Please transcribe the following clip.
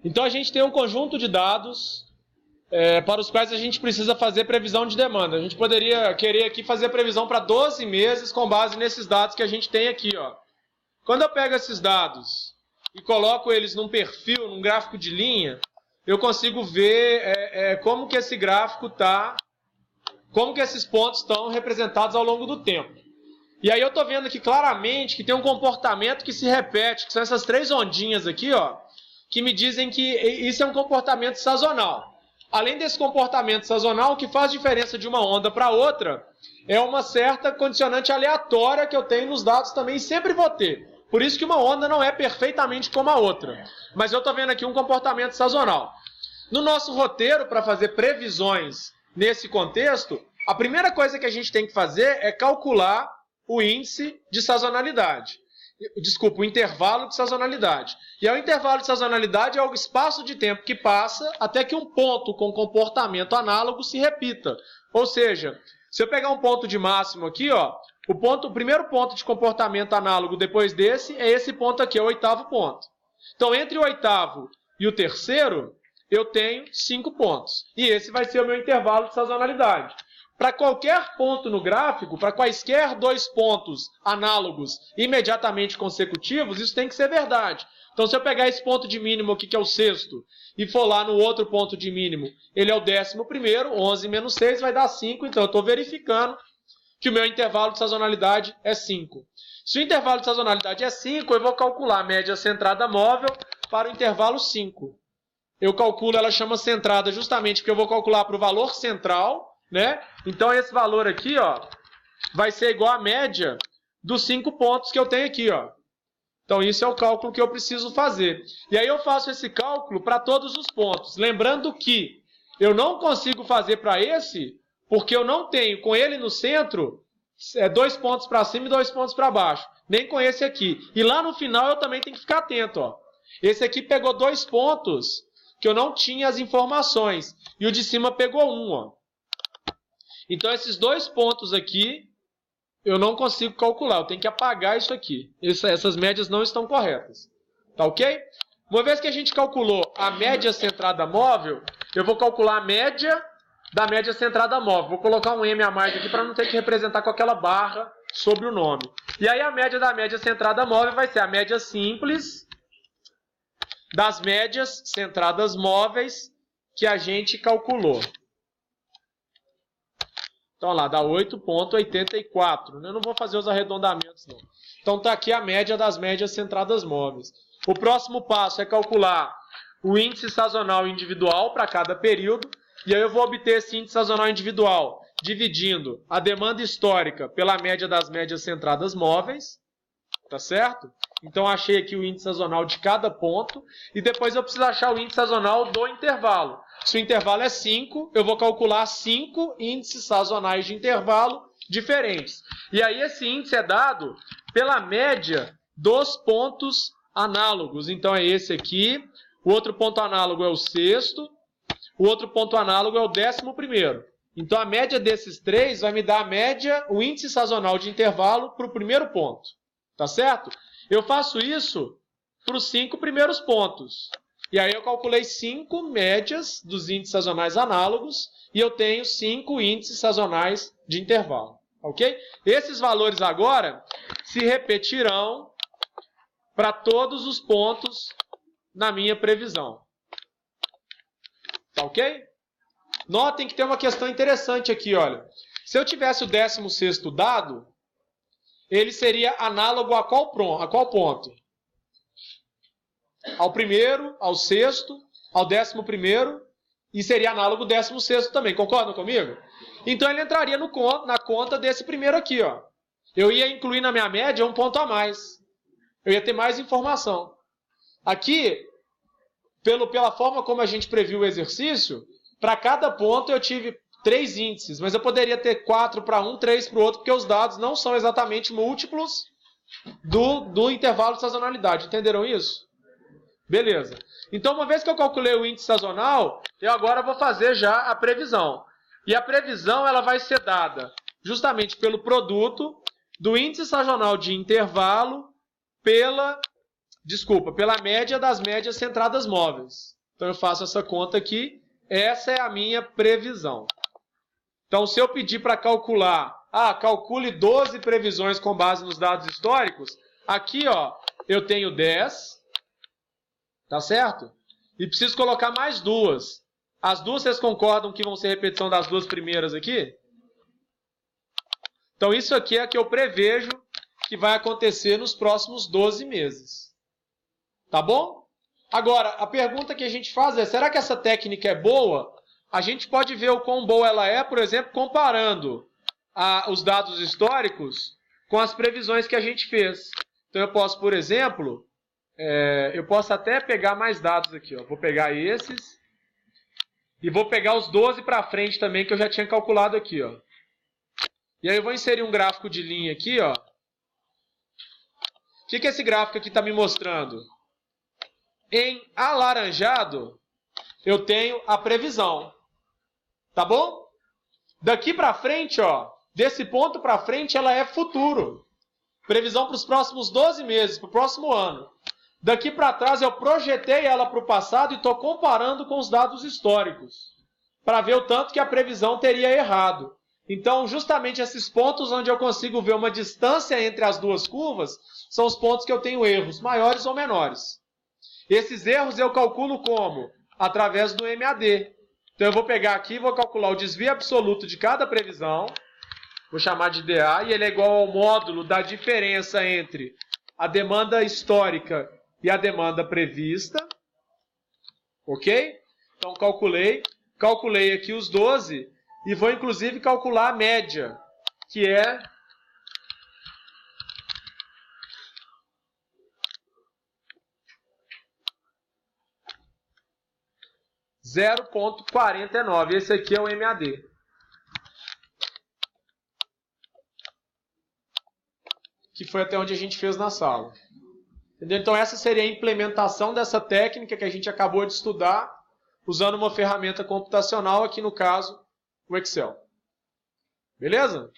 Então a gente tem um conjunto de dados para os quais a gente precisa fazer previsão de demanda. A gente poderia querer aqui fazer previsão para 12 meses com base nesses dados que a gente tem aqui, ó. Quando eu pego esses dados e coloco eles num perfil, num gráfico de linha, eu consigo ver como que esse gráfico está, como que esses pontos estão representados ao longo do tempo. E aí eu estou vendo aqui claramente que tem um comportamento que se repete, que são essas 3 ondinhas aqui, ó, que me dizem que isso é um comportamento sazonal. Além desse comportamento sazonal, o que faz diferença de uma onda para outra é uma certa condicionante aleatória que eu tenho nos dados também, sempre vou ter. Por isso que uma onda não é perfeitamente como a outra. Mas eu estou vendo aqui um comportamento sazonal. No nosso roteiro, para fazer previsões nesse contexto, a primeira coisa que a gente tem que fazer é calcular o índice de sazonalidade. Desculpa, o intervalo de sazonalidade. E o intervalo de sazonalidade é o espaço de tempo que passa até que um ponto com comportamento análogo se repita. Ou seja, se eu pegar um ponto de máximo aqui, ó, o primeiro ponto de comportamento análogo depois desse é esse ponto aqui, é o 8º ponto. Então, entre o 8º e o 3º, eu tenho 5 pontos. E esse vai ser o meu intervalo de sazonalidade. Para qualquer ponto no gráfico, para quaisquer 2 pontos análogos imediatamente consecutivos, isso tem que ser verdade. Então, se eu pegar esse ponto de mínimo aqui, que é o 6º, e for lá no outro ponto de mínimo, ele é o 11º, 11 menos 6 vai dar 5, então eu estou verificando que o meu intervalo de sazonalidade é 5. Se o intervalo de sazonalidade é 5, eu vou calcular a média centrada móvel para o intervalo 5. Eu calculo, ela chama centrada justamente porque eu vou calcular para o valor central, né? Então, esse valor aqui, ó, vai ser igual à média dos 5 pontos que eu tenho aqui, ó. Então, isso é o cálculo que eu preciso fazer. E aí eu faço esse cálculo para todos os pontos. Lembrando que eu não consigo fazer para esse, porque eu não tenho com ele no centro 2 pontos para cima e 2 pontos para baixo. Nem com esse aqui. E lá no final eu também tenho que ficar atento, ó. Esse aqui pegou 2 pontos que eu não tinha as informações. E o de cima pegou 1, ó. Então, esses 2 pontos aqui, eu não consigo calcular. Eu tenho que apagar isso aqui. Essas médias não estão corretas. Tá ok? Uma vez que a gente calculou a média centrada móvel, eu vou calcular a média da média centrada móvel. Vou colocar um M a mais aqui para não ter que representar com aquela barra sobre o nome. E aí a média da média centrada móvel vai ser a média simples das médias centradas móveis que a gente calculou. Então, lá, dá 8,84. Eu não vou fazer os arredondamentos, não. Então, está aqui a média das médias centradas móveis. O próximo passo é calcular o índice sazonal individual para cada período. E aí eu vou obter esse índice sazonal individual dividindo a demanda histórica pela média das médias centradas móveis. Tá certo? Então, achei aqui o índice sazonal de cada ponto. E depois eu preciso achar o índice sazonal do intervalo. Se o intervalo é 5, eu vou calcular 5 índices sazonais de intervalo diferentes. E aí esse índice é dado pela média dos pontos análogos. Então é esse aqui. O outro ponto análogo é o 6º. O outro ponto análogo é o 11º. Então a média desses 3 vai me dar a média, o índice sazonal de intervalo para o primeiro ponto. Tá certo? Eu faço isso para os 5 primeiros pontos. E aí eu calculei 5 médias dos índices sazonais análogos e eu tenho 5 índices sazonais de intervalo. Ok? Esses valores agora se repetirão para todos os pontos na minha previsão. Tá ok? Notem que tem uma questão interessante aqui, olha. Se eu tivesse o 16º dado, ele seria análogo a qual ponto? Ao primeiro, ao 6º, ao 11º, e seria análogo ao 16º também. Concordam comigo? Então ele entraria na conta desse primeiro aqui, ó. Eu ia incluir na minha média um ponto a mais. Eu ia ter mais informação. Aqui, pela forma como a gente previu o exercício, para cada ponto eu tive 3 índices, mas eu poderia ter 4 para um, 3 para o outro, porque os dados não são exatamente múltiplos do intervalo de sazonalidade. Entenderam isso? Beleza. Então, uma vez que eu calculei o índice sazonal, eu agora vou fazer já a previsão. E a previsão ela vai ser dada justamente pelo produto do índice sazonal de intervalo pela Desculpa, pela média das médias centradas móveis. Então eu faço essa conta aqui. Essa é a minha previsão. Então se eu pedir para calcular, calcule 12 previsões com base nos dados históricos, aqui ó, eu tenho 10, tá certo? E preciso colocar mais duas. As duas vocês concordam que vão ser repetição das duas primeiras aqui? Então isso aqui é o que eu prevejo que vai acontecer nos próximos 12 meses. Tá bom? Agora, a pergunta que a gente faz é, será que essa técnica é boa? A gente pode ver o quão boa ela é, por exemplo, comparando os dados históricos com as previsões que a gente fez. Então eu posso, por exemplo, eu posso até pegar mais dados aqui. Ó. Vou pegar esses e vou pegar os 12 para frente também, que eu já tinha calculado aqui. Ó. E aí eu vou inserir um gráfico de linha aqui. Ó. O que esse gráfico aqui está me mostrando? Em alaranjado, eu tenho a previsão. Tá bom? Daqui para frente, ó, desse ponto para frente, ela é futuro. Previsão para os próximos 12 meses, para o próximo ano. Daqui para trás, eu projetei ela para o passado e estou comparando com os dados históricos, para ver o tanto que a previsão teria errado. Então, justamente esses pontos onde eu consigo ver uma distância entre as duas curvas, são os pontos que eu tenho erros, maiores ou menores. Esses erros eu calculo como? Através do MAD. Então eu vou pegar aqui e vou calcular o desvio absoluto de cada previsão. Vou chamar de DA, e ele é igual ao módulo da diferença entre a demanda histórica e a demanda prevista. Ok? Então calculei aqui os 12 e vou inclusive calcular a média, que é 0,49. Esse aqui é o MAD. Que foi até onde a gente fez na sala. Entendeu? Então essa seria a implementação dessa técnica que a gente acabou de estudar, usando uma ferramenta computacional, aqui no caso, o Excel. Beleza?